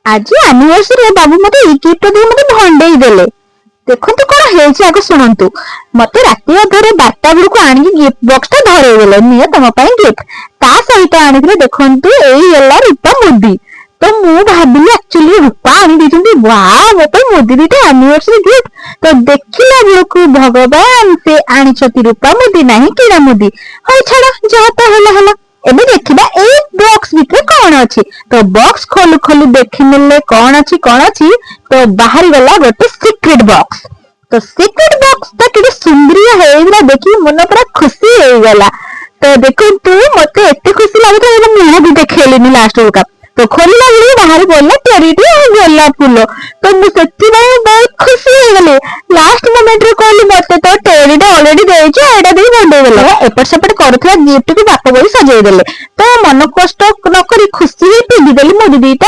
ଆଜି ଆନିଭର୍ସରୀ ବାବୁ ମତେ ଏଇ ଗିଫ୍ଟ ଦେଇ ମତେ ଭଣ୍ଡେଇ ଦେଲେ। ଦେଖନ୍ତୁ କଣ ହେଇଛି ଆଗ ଶୁଣନ୍ତୁ। ମତେ ରାତି ଅଧରେ 12ଟା ବେଳକୁ ଆଣିକି ଗିଫ୍ଟ ବକ୍ସ ଟା ଧରେଇ ଦେଲେ, ନିଅ ତମ ପାଇଁ ଗିଫ୍ଟ। ତା ସହିତ ଆଣିଥିଲେ ଦେଖନ୍ତୁ ଏଇ ହେଲା ରୂପା ମୁଦି। ତ ମୁଁ ଭାବିଲି ଆକ୍ଚୁଆଲି ରୂପା ଆଣି ଦେଇଛନ୍ତି, ୱାଓ ମୋ ପାଇଁ ମୁଦି ଦିଟା ଆନିଭର୍ସରୀ ଗିଫ୍ଟ। ତ ଦେଖିଲା ବେଳକୁ ଭଗବାନ ସେ ଆଣିଛନ୍ତି ରୂପା ମୁଦି ନାହିଁ କିଣା ମୁଦି। ହଉ ଛାଡ, ଯାହା ତ ହେଲା ହେଲା। ଏବେ ଦେଖିବା ଏଇ ବକ୍ସ ଭିତରେ କଣ ଅଛି। ତ ବକ୍ସ ଖୋଲୁ ଖୋଲୁ ଦେଖିନେଲେ କଣ ଅଛି ତ ବାହାରି ଗଲା ଗୋଟେ ସିକ୍ରେଟ ବକ୍ସ। ତ ସିକ୍ରେଟ ବକ୍ସ ଟା କେତେ ସୁନ୍ଦରିଆ ହେଇଗଲା ଦେଖି ମନ ପୁରା ଖୁସି ହେଇଗଲା। ତ ଦେଖନ୍ତୁ ମତେ ଏତେ ଖୁସି ଲାଗୁଥିଲା ମୁହଁ ବି ଦେଖେଇଲିନି ଲାଷ୍ଟ ବେଳକୁ। ତ ଖୋଲିଲା ବେଳକୁ ବାହାରି ପଡିଲା ଟେଡିଟେ ଆଉ ଗୋଲାପ ଫୁଲ। ତ ମୁଁ ସେଥିପାଇଁ ବହୁତ ଖୁସି ହେଇଗଲି। ଲାଷ୍ଟ ମୋମେଣ୍ଟରେ କହିଲି ମତେ ତ ଟେଡିଟେ ଅଲରେଡି ଦେଇଛ, ଏଇଟା ଦେଇ ଭଣ୍ଡେଇ ଦେଲ। ଏପଟ ସେପଟ କରୁଥିବା ଗିଫ୍ଟକୁ ବାପ ବୋଉ ସଜେଇ ଦେଲେ। ତ ମନ କଷ୍ଟ ନକରି ଖୁସି ହେଇ ପିନ୍ଧିଦେଲି ମୁଦି ଦିଟା।